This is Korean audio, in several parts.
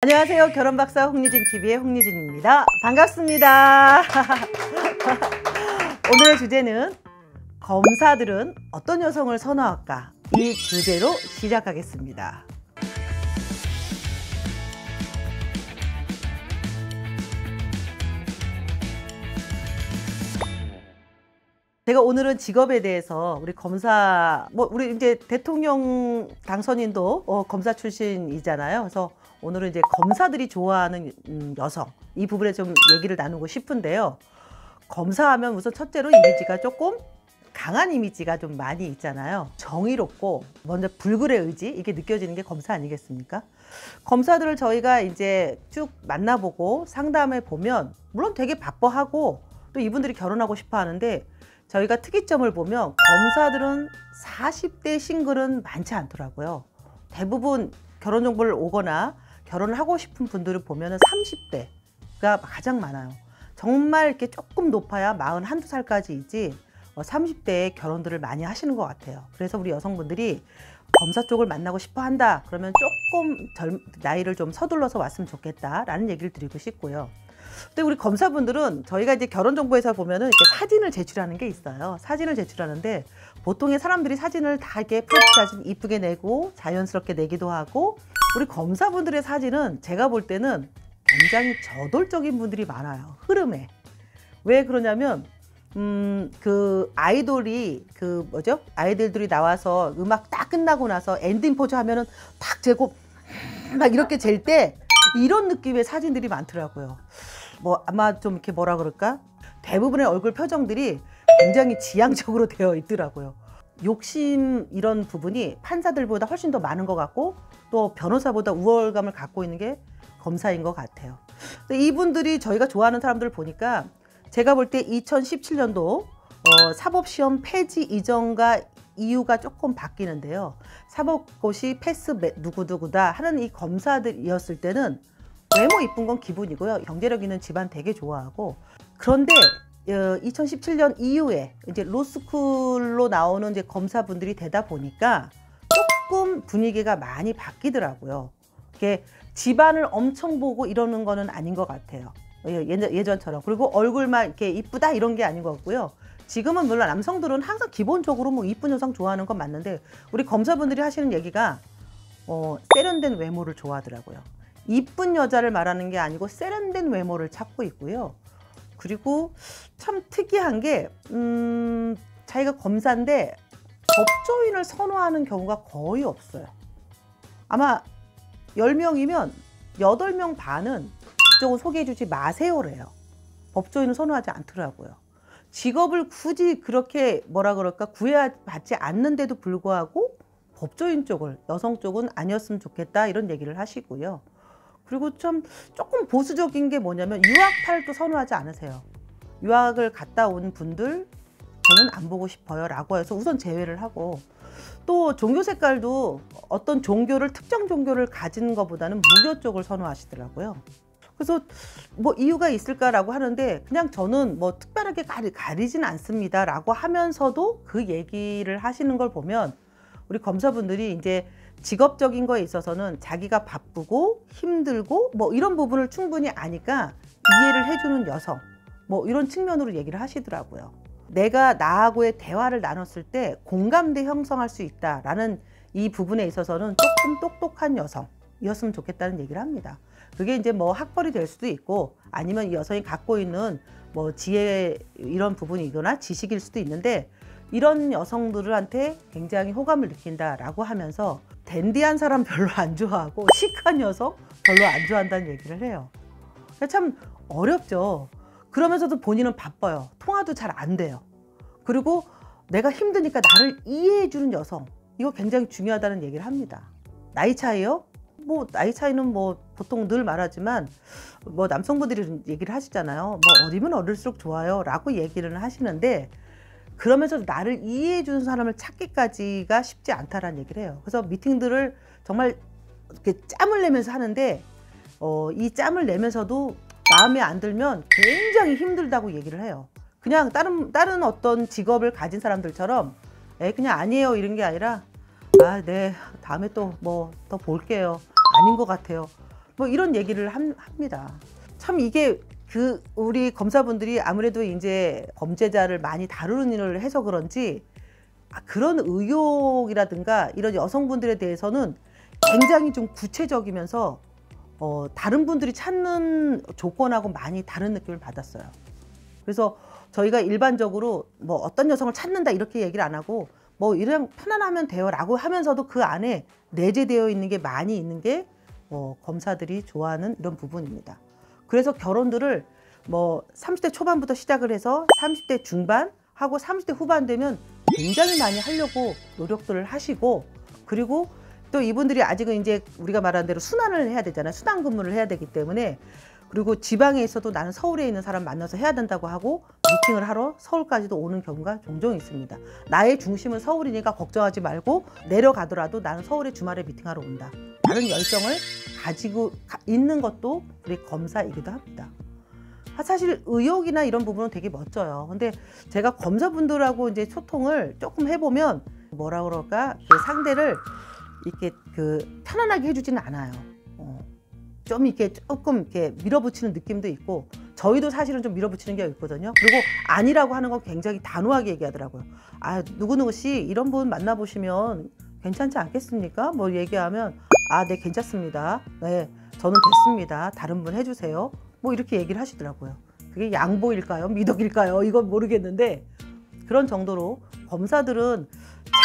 안녕하세요. 결혼박사 홍유진TV의 홍유진입니다. 반갑습니다. 오늘의 주제는 검사들은 어떤 여성을 선호할까? 이 주제로 시작하겠습니다. 제가 오늘은 직업에 대해서 우리 검사, 우리 이제 대통령 당선인도 검사 출신이잖아요. 그래서 오늘은 이제 검사들이 좋아하는 여성, 이 부분에 좀 얘기를 나누고 싶은데요. 검사하면 우선 첫째로 이미지가 조금 강한 이미지가 좀 많이 있잖아요. 정의롭고 먼저 불굴의 의지, 이게 느껴지는 게 검사 아니겠습니까? 검사들을 저희가 이제 쭉 만나보고 상담해 보면 물론 되게 바빠하고 또 이분들이 결혼하고 싶어 하는데 저희가 특이점을 보면 검사들은 40대 싱글은 많지 않더라고요. 대부분 결혼 정보를 오거나 결혼을 하고 싶은 분들을 보면 30대가 가장 많아요. 정말 이렇게 조금 높아야 41~2살까지이지 30대에 결혼들을 많이 하시는 것 같아요. 그래서 우리 여성분들이 검사 쪽을 만나고 싶어 한다 그러면 조금 나이를 좀 서둘러서 왔으면 좋겠다라는 얘기를 드리고 싶고요. 근데 우리 검사분들은 저희가 이제 결혼정보회사 보면은 이렇게 사진을 제출하는 게 있어요. 사진을 제출하는데 보통의 사람들이 사진을 다 이렇게 프로필 사진 이쁘게 내고 자연스럽게 내기도 하고, 우리 검사분들의 사진은 제가 볼 때는 굉장히 저돌적인 분들이 많아요. 흐름에. 왜 그러냐면 그 아이돌이 아이들들이 나와서 음악 딱 끝나고 나서 엔딩 포즈 하면은 탁 재고 막 이렇게 잴 때 이런 느낌의 사진들이 많더라고요. 아마 좀 이렇게 뭐라 그럴까? 대부분의 얼굴 표정들이 굉장히 지향적으로 되어 있더라고요. 욕심 이런 부분이 판사들보다 훨씬 더 많은 것 같고 또 변호사보다 우월감을 갖고 있는 게 검사인 것 같아요. 근데 이분들이 저희가 좋아하는 사람들을 보니까 제가 볼 때 2017년도 사법시험 폐지 이전과 이유가 조금 바뀌는데요. 사법고시 패스 누구누구다 하는 이 검사들이었을 때는 외모 이쁜 건 기본이고요. 경제력 있는 집안 되게 좋아하고, 그런데 2017년 이후에 이제 로스쿨로 나오는 이제 검사분들이 되다 보니까 조금 분위기가 많이 바뀌더라고요. 이게 집안을 엄청 보고 이러는 거는 아닌 것 같아요. 예전처럼. 그리고 얼굴만 이렇게 이쁘다 이런 게 아닌 것 같고요. 지금은 물론 남성들은 항상 기본적으로 뭐 이쁜 여성 좋아하는 건 맞는데 우리 검사분들이 하시는 얘기가 세련된 외모를 좋아하더라고요. 이쁜 여자를 말하는 게 아니고 세련된 외모를 찾고 있고요. 그리고 참 특이한 게 자기가 검사인데 법조인을 선호하는 경우가 거의 없어요. 아마 10명이면 8명 반은 그쪽은 소개해 주지 마세요래요. 법조인을 선호하지 않더라고요. 직업을 굳이 그렇게 구애받지 않는데도 불구하고 법조인 쪽을, 여성 쪽은 아니었으면 좋겠다 이런 얘기를 하시고요. 그리고 좀 조금 보수적인 게 뭐냐면 유학파를 선호하지 않으세요. 유학을 갔다 온 분들 저는 안 보고 싶어요 라고 해서 우선 제외를 하고, 또 종교 색깔도 어떤 종교를, 특정 종교를 가진 것보다는 무교 쪽을 선호하시더라고요. 그래서 뭐 이유가 있을까라고 하는데 그냥 저는 뭐 특별하게 가리진 않습니다 라고 하면서도 그 얘기를 하시는 걸 보면 우리 검사분들이 이제 직업적인 거에 있어서는 자기가 바쁘고 힘들고 뭐 이런 부분을 충분히 아니까 이해를 해주는 여성, 뭐 이런 측면으로 얘기를 하시더라고요. 내가 나하고의 대화를 나눴을 때 공감대 형성할 수 있다라는 이 부분에 있어서는 조금 똑똑한 여성이었으면 좋겠다는 얘기를 합니다. 그게 이제 뭐 학벌이 될 수도 있고 아니면 이 여성이 갖고 있는 뭐 지혜 이런 부분이거나 지식일 수도 있는데, 이런 여성들한테 굉장히 호감을 느낀다라고 하면서 댄디한 사람 별로 안 좋아하고 시크한 여성 별로 안 좋아한다는 얘기를 해요. 참 어렵죠. 그러면서도 본인은 바빠요. 통화도 잘 안 돼요. 그리고 내가 힘드니까 나를 이해해주는 여성, 이거 굉장히 중요하다는 얘기를 합니다. 나이 차이요? 나이 차이는 보통 늘 말하지만 남성분들이 얘기를 하시잖아요. 어리면 어릴수록 좋아요 라고 얘기를 하시는데, 그러면서도 나를 이해해주는 사람을 찾기까지가 쉽지 않다라는 얘기를 해요. 그래서 미팅들을 정말 이렇게 짬을 내면서 하는데 이 짬을 내면서도 마음에 안 들면 굉장히 힘들다고 얘기를 해요. 그냥 다른 어떤 직업을 가진 사람들처럼 그냥 아니에요 이런 게 아니라 네 다음에 또 더 볼게요, 아닌 것 같아요, 뭐 이런 얘기를 합니다. 참 이게 우리 검사분들이 아무래도 이제 범죄자를 많이 다루는 일을 해서 그런지 그런 의혹이라든가 이런 여성분들에 대해서는 굉장히 좀 구체적이면서 다른 분들이 찾는 조건하고 많이 다른 느낌을 받았어요. 그래서 저희가 일반적으로 뭐 어떤 여성을 찾는다 이렇게 얘기를 안 하고 뭐 이런 편안하면 돼요 라고 하면서도 그 안에 내재되어 있는 게 많이 있는 게 검사들이 좋아하는 이런 부분입니다. 그래서 결혼들을 뭐 30대 초반부터 시작을 해서 30대 중반 하고 30대 후반 되면 굉장히 많이 하려고 노력들을 하시고, 그리고 또 이분들이 아직은 이제 우리가 말한 대로 순환을 해야 되잖아요. 순환 근무를 해야 되기 때문에, 그리고 지방에 있어도 나는 서울에 있는 사람 만나서 해야 된다고 하고 미팅을 하러 서울까지도 오는 경우가 종종 있습니다. 나의 중심은 서울이니까 걱정하지 말고 내려가더라도 나는 서울에 주말에 미팅하러 온다. 다른 열정을 가지고 있는 것도 우리 검사이기도 합니다. 사실 의욕이나 이런 부분은 되게 멋져요. 근데 제가 검사분들하고 이제 소통을 조금 해보면 뭐라 그럴까, 그 상대를 이렇게 편안하게 해주지는 않아요. 좀 이렇게 조금 이렇게 밀어붙이는 느낌도 있고, 저희도 사실은 좀 밀어붙이는 게 있거든요. 그리고 아니라고 하는 건 굉장히 단호하게 얘기하더라고요. 아, 누구누구 씨 이런 분 만나보시면 괜찮지 않겠습니까? 뭐 얘기하면 아, 네 괜찮습니다. 네, 저는 됐습니다. 다른 분 해주세요. 뭐 이렇게 얘기를 하시더라고요. 그게 양보일까요? 미덕일까요? 이건 모르겠는데 그런 정도로 검사들은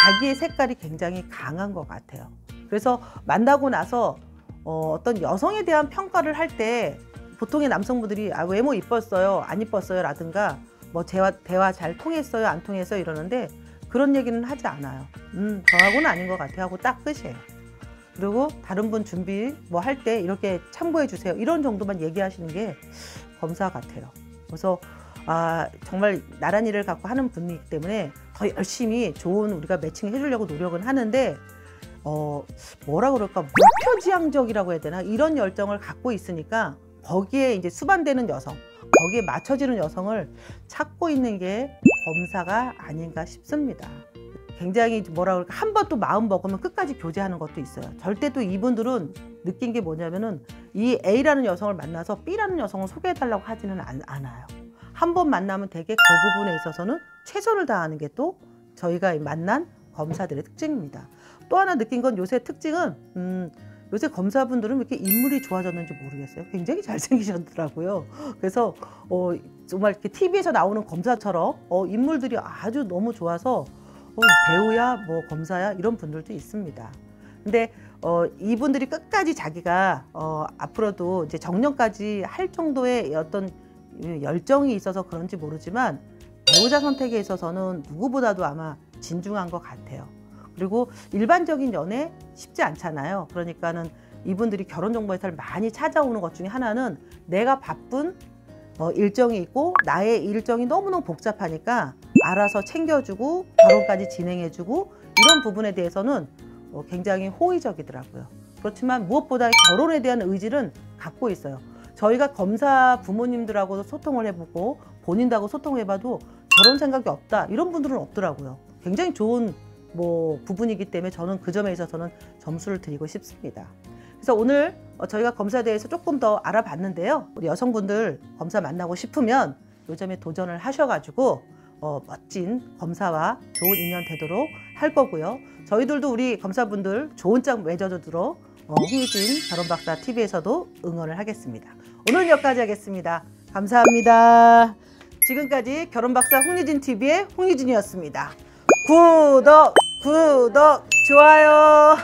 자기의 색깔이 굉장히 강한 것 같아요. 그래서 만나고 나서 어떤 여성에 대한 평가를 할 때 보통의 남성분들이 아, 외모 이뻤어요? 안 이뻤어요? 라든가 뭐 대화 잘 통했어요? 안 통했어요? 이러는데 그런 얘기는 하지 않아요. 저하고는 아닌 것 같아요 하고 딱 끝이에요. 그리고 다른 분 준비 뭐 할 때 이렇게 참고해 주세요. 이런 정도만 얘기하시는 게 검사 같아요. 그래서 정말 나란 일을 갖고 하는 분이기 때문에 더 열심히 좋은 우리가 매칭해 주려고 노력은 하는데 뭐라 그럴까, 무표지향적이라고 해야 되나, 이런 열정을 갖고 있으니까 거기에 이제 수반되는 여성, 거기에 맞춰지는 여성을 찾고 있는 게 검사가 아닌가 싶습니다. 굉장히 뭐라 그럴까, 한 번 또 마음 먹으면 끝까지 교제하는 것도 있어요. 절대 또 이분들은 느낀 게 뭐냐면은 이 A라는 여성을 만나서 B라는 여성을 소개해달라고 하지는 않아요. 한 번 만나면 되게 그 부분에 있어서는 최선을 다하는 게 또 저희가 만난 검사들의 특징입니다. 또 하나 느낀 건 요새 특징은 요새 검사분들은 왜 이렇게 인물이 좋아졌는지 모르겠어요. 굉장히 잘생기셨더라고요. 그래서 정말 이렇게 TV에서 나오는 검사처럼 인물들이 아주 너무 좋아서 배우야 뭐 검사야 이런 분들도 있습니다. 근데 이분들이 끝까지 자기가 앞으로도 이제 정년까지 할 정도의 어떤 열정이 있어서 그런지 모르지만 배우자 선택에 있어서는 누구보다도 아마 진중한 것 같아요. 그리고 일반적인 연애 쉽지 않잖아요. 그러니까는 이분들이 결혼정보회사를 많이 찾아오는 것 중에 하나는 내가 바쁜 일정이 있고 나의 일정이 너무너무 복잡하니까 알아서 챙겨주고 결혼까지 진행해주고 이런 부분에 대해서는 굉장히 호의적이더라고요. 그렇지만 무엇보다 결혼에 대한 의지는 갖고 있어요. 저희가 검사 부모님들하고도 소통을 해보고 본인하고 소통해봐도 결혼 생각이 없다 이런 분들은 없더라고요. 굉장히 좋은 부분이기 때문에 저는 그 점에 있어서는 점수를 드리고 싶습니다. 그래서 오늘 저희가 검사에 대해서 조금 더 알아봤는데요. 우리 여성분들 검사 만나고 싶으면 요 점에 도전을 하셔가지고 멋진 검사와 좋은 인연 되도록 할 거고요. 저희들도 우리 검사분들 좋은 짝 맺어주도록 홍유진 결혼박사 TV에서도 응원을 하겠습니다. 오늘은 여기까지 하겠습니다. 감사합니다. 지금까지 결혼박사 홍유진 TV의 홍유진이었습니다. 구독, 좋아요.